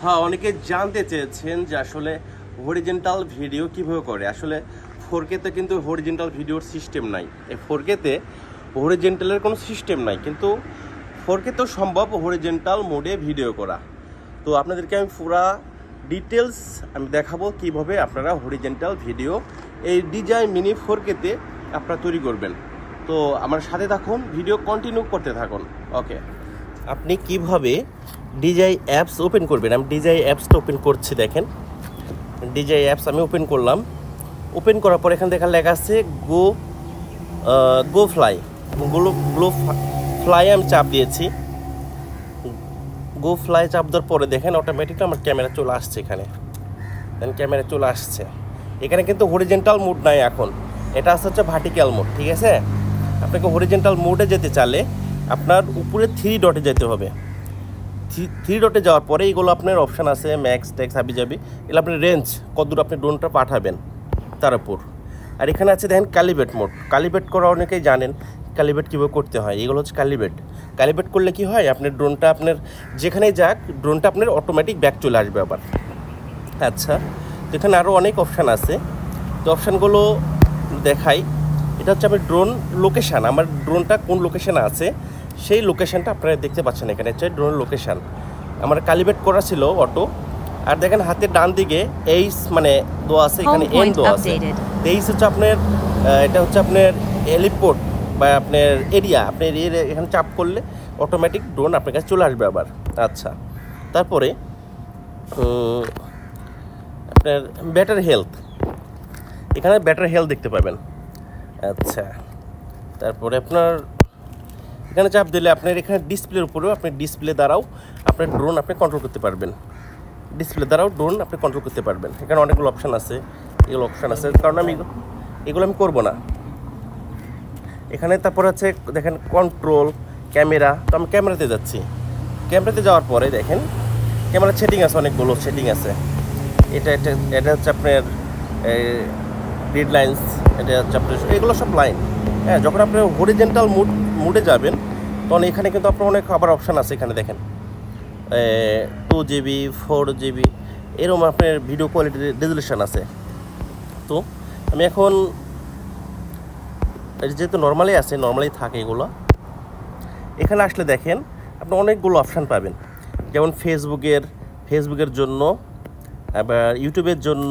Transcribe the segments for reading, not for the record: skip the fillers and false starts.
হ্যাঁ, অনেকে জানতে চেয়েছেন যে আসলে হরিজেন্টাল ভিডিও কিভাবে করে। আসলে 4K তে কিন্তু হরিজেন্টাল ভিডিওর সিস্টেম নাই। এই 4K তে হরিজেন্টালের কোনো সিস্টেম নাই, কিন্তু 4K তো সম্ভব হরিজেন্টাল মোডে ভিডিও করা। তো আপনাদেরকে আমি পুরা ডিটেলস আমি দেখাবো কিভাবে আপনারা হরিজেন্টাল ভিডিও এই DJI Mini 4K তে আপনারা তৈরি করবেন। তো আমার সাথে থাকুন, ভিডিও কন্টিনিউ করতে থাকুন। ওকে, আপনি কিভাবে DJI অ্যাপস ওপেন করবেন। আমি DJI অ্যাপসটা ওপেন করছি। দেখেন, DJI অ্যাপস আমি ওপেন করলাম। ওপেন করার পর এখানে লেখা আছে গো ফ্লাই। গ্লো ফ্লাই আমি চাপ দিয়েছি। গো ফ্লাই চাপ দেওয়ার পরে দেখেন অটোমেটিকলি আমার ক্যামেরা চলে আসছে। এখানে দেন ক্যামেরা চলে আসছে। এখানে কিন্তু হরিজেন্টাল মোড নাই এখন, এটা হচ্ছে ভার্টিক্যাল মোড। ঠিক আছে, আপনাকে হরিজেন্টাল মোডে যেতে চাইলে আপনার উপরে 3 ডটে যেতে হবে। 3 ডটে যাওয়ার পরে এইগুলো আপনার অপশান আছে, ম্যাক্স, টেক্স, হাবিজাবি। এগুলো আপনার রেঞ্জ কতদূর আপনি ড্রোনটা পাঠাবেন তার উপর। আর এখানে আছে দেখেন ক্যালিব্রেট মোড। ক্যালিব্রেট করা অনেকেই জানেন ক্যালিব্রেট কীভাবে করতে হয়। এগুলো হচ্ছে ক্যালিব্রেট করলে কি হয়, আপনার ড্রোনটা আপনার যেখানেই যাক ড্রোনটা আপনার অটোমেটিক ব্যাক চলে আসবে আবার। আচ্ছা, তো এখানে আরও অনেক অপশান আছে। তো অপশানগুলো দেখাই। এটা হচ্ছে আমার ড্রোন লোকেশান, আমার ড্রোনটা কোন লোকেশানে আছে সেই লোকেশানটা আপনারা দেখতে পাচ্ছেন। এখানে হচ্ছে ড্রোন লোকেশান। আমার ক্যালিব্রেট করা ছিল অটো। আর দেখেন হাতের ডান দিকে এইস মানে দেওয়া আছে, এখানে এন দেওয়া আছে। এইস হচ্ছে আপনার এটা হচ্ছে আপনার এলিপোর্ট বা আপনার এরিয়া। আপনার এখানে চাপ করলে অটোমেটিক ড্রোন আপনার কাছে চলে আসবে আবার। আচ্ছা, তারপরে আপনার ব্যাটারি হেলথ, এখানে ব্যাটারি হেলথ দেখতে পাবেন। আচ্ছা, তারপরে আপনার এখানে চাপ দিলে আপনার এখানে ডিসপ্লের উপরেও আপনি ডিসপ্লে দ্বারাও আপনার ড্রোন আপনি কন্ট্রোল করতে পারবেন। ডিসপ্লে দ্বারাও ড্রোন আপনি কন্ট্রোল করতে পারবেন। এখানে অনেকগুলো অপশান আছে, এগুলো অপশান আছে, কারণ আমি এগুলো আমি করবো না এখানে। তারপর আছে দেখেন কন্ট্রোল ক্যামেরা। তো আমি ক্যামেরাতে যাচ্ছি। ক্যামেরাতে যাওয়ার পরে দেখেন ক্যামেরার সেটিং আছে, অনেকগুলো সেটিং আছে। এটা হচ্ছে আপনার রিড লাইন্স, এটা হচ্ছে আপনার এগুলো সব লাইন। হ্যাঁ, যখন আপনি হরিজেন্টাল মুডে যাবেন তখন এখানে কিন্তু আপনার অনেক আবার অপশান আছে। এখানে দেখেন 2GB 4GB এরকম আপনার ভিডিও কোয়ালিটি রেজুলেশন আছে। তো আমি এখন যেহেতু নর্মালি আছে, নর্মালি থাকে এগুলো। এখানে আসলে দেখেন আপনি অনেকগুলো অপশান পাবেন, যেমন ফেসবুকের জন্য, আবার ইউটিউবের জন্য,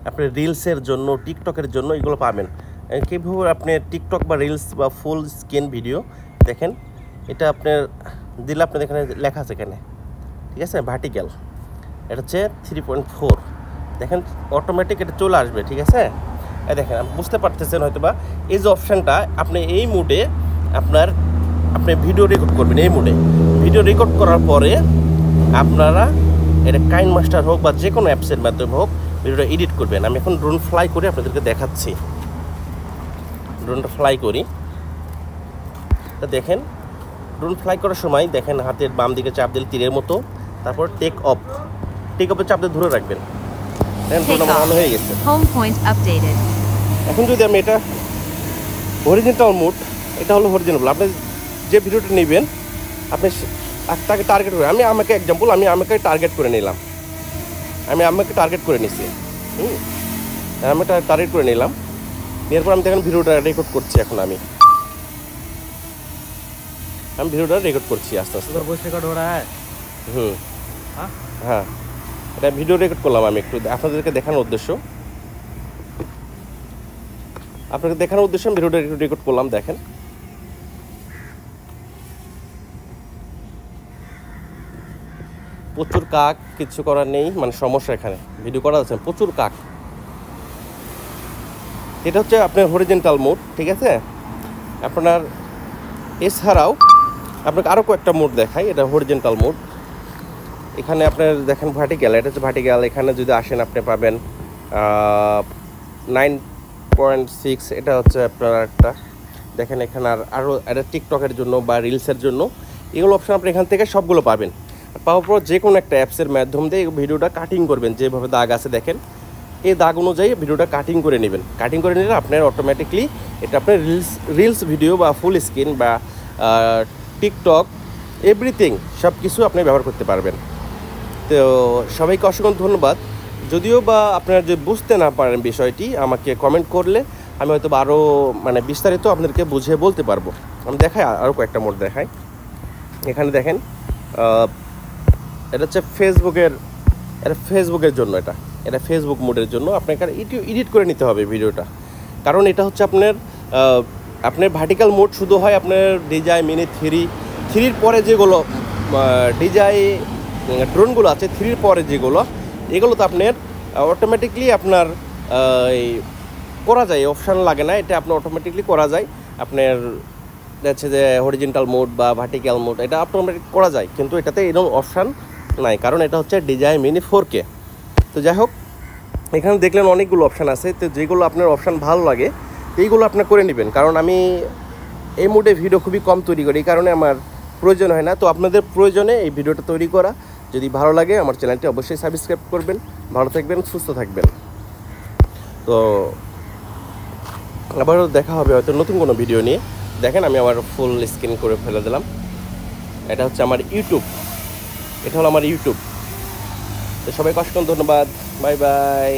আপনার রিলসের জন্য, টিকটকের জন্য এগুলো পাবেন। কীভাবে আপনি টিকটক বা রিলস বা ফুল স্ক্রিন ভিডিও দেখেন, এটা আপনার দিলে আপনার এখানে লেখা আছে এখানে। ঠিক আছে, ভার্টিক্যাল, এটা হচ্ছে 3.4। দেখেন অটোমেটিক এটা চলে আসবে। ঠিক আছে, দেখেন বুঝতে পারতেছেন হয়তো বা এই যে অপশানটা আপনি এই মুডে আপনি ভিডিও রেকর্ড করবেন। এই মুডে ভিডিও রেকর্ড করার পরে আপনারা এটা কাইনমাস্টার হোক বা যে কোনো অ্যাপসের মাধ্যমে হোক ভিডিওটা এডিট করবেন। আমি এখন ড্রোন ফ্লাই করে আপনাদেরকে দেখাচ্ছি। ড্রোনটা ফ্লাই করি। তা দেখেন ড্রোন ফ্লাই করার সময় দেখেন হাতের বাম দিকে চাপ দিলে তীরের মতো, তারপর টেক অফে চাপ দিয়ে ধরে রাখবেন। দেখেন ড্রোন আমার অন হয়ে গেছে। এখন যদি আমি এটা হরিজেন্টাল মোড, এটা হলো হরিজেন্টাল। আপনি যে ভিডিওটা নেবেন আপনি তাকে টার্গেট করে, আমাকে এক্সাম্পল আমাকে টার্গেট করে নিলাম। আমাকে টার্গেট করে নিছি। আমি টার্গেট করে নিলাম। এরপর আমি দেখেন ভিডিওটা রেকর্ড করছি। এখন আমি ভিডিওটা রেকর্ড করছি আস্তে আস্তে। হ্যাঁ, এটা ভিডিও রেকর্ড করলাম আমি একটু আপনাদেরকে দেখানোর উদ্দেশ্য। আমি ভিডিওটা রেকর্ড করলাম। দেখেন প্রচুর কাক, কিছু করার নেই, মানে সমস্যা এখানে ভিডিও করা যাচ্ছে প্রচুর কাক। এটা হচ্ছে আপনার হরিজেন্টাল মোড। ঠিক আছে, আপনার এছাড়াও আপনাকে আরও কয়েকটা মোড দেখাই। এটা হরিজেন্টাল মোড। এখানে আপনার দেখেন ভার্টিক্যাল, এটা হচ্ছে ভার্টিক্যাল। এখানে যদি আসেন আপনি পাবেন 9.6। এটা হচ্ছে আপনার একটা দেখেন এখানে আরও এটা টিকটকের জন্য বা রিলসের জন্য এগুলো অপশান আপনি এখান থেকে সবগুলো পাবেন। পাওয়ার পর যে কোনো একটা অ্যাপসের মাধ্যম দিয়ে ভিডিওটা কাটিং করবেন। যেভাবে দাগ আছে দেখেন, এই দাগ অনুযায়ী ভিডিওটা কাটিং করে নেবেন। কাটিং করে নিলে আপনার অটোমেটিকলি এটা আপনার রিলস ভিডিও বা ফুল স্ক্রিন বা টিকটক এভরিথিং সব কিছু আপনি ব্যবহার করতে পারবেন। তো তো সবাইকে অসংখ্য ধন্যবাদ। যদিও বা আপনারা যদি বুঝতে না পারেন বিষয়টি, আমাকে কমেন্ট করলে আমি হয়তো আরও মানে বিস্তারিত আপনাদেরকে বুঝিয়ে বলতে পারবো। আমি দেখাই, আরও কয়েকটা মোড দেখাই। এখানে দেখেন, এটা হচ্ছে ফেসবুকের জন্য, এটা ফেসবুক মোডের জন্য। আপনাকে এডিট করে নিতে হবে ভিডিওটা, কারণ এটা হচ্ছে আপনার ভার্টিক্যাল মোড শুধু হয় আপনার DJI Mini 3-এর পরে যেগুলো DJI ড্রোনগুলো আছে, 3-এর পরে এগুলো তো আপনার অটোমেটিকলি আপনার করা যায়, অপশান লাগে না, এটা আপনার অটোমেটিকলি করা যায়। আপনার হচ্ছে যে হরিজেন্টাল মোড বা ভার্টিক্যাল মোড এটা অটোমেটিক করা যায়, কিন্তু এটাতে এরকম অপশান নাই, কারণ এটা হচ্ছে DJI Mini 4K। তো যাই হোক, এখানে দেখলেন অনেকগুলো অপশান আছে, তো যেগুলো আপনার অপশান ভালো লাগে এইগুলো আপনি করে নেবেন। কারণ আমি এই মোডে ভিডিও খুবই কম তৈরি করি, এই কারণে আমার প্রয়োজন হয় না। তো আপনাদের প্রয়োজনে এই ভিডিওটা তৈরি করা। যদি ভালো লাগে আমার চ্যানেলটি অবশ্যই সাবস্ক্রাইব করবেন। ভালো থাকবেন, সুস্থ থাকবেন। তো আবারও দেখা হবে হয়তো নতুন কোনো ভিডিও নিয়ে। দেখেন আমি আবার ফুল স্ক্রিন করে ফেলে দিলাম। এটা হচ্ছে আমার ইউটিউব, এটা হলো আমার ইউটিউব। তো সবাইকে অসংখ্য ধন্যবাদ। Bye bye.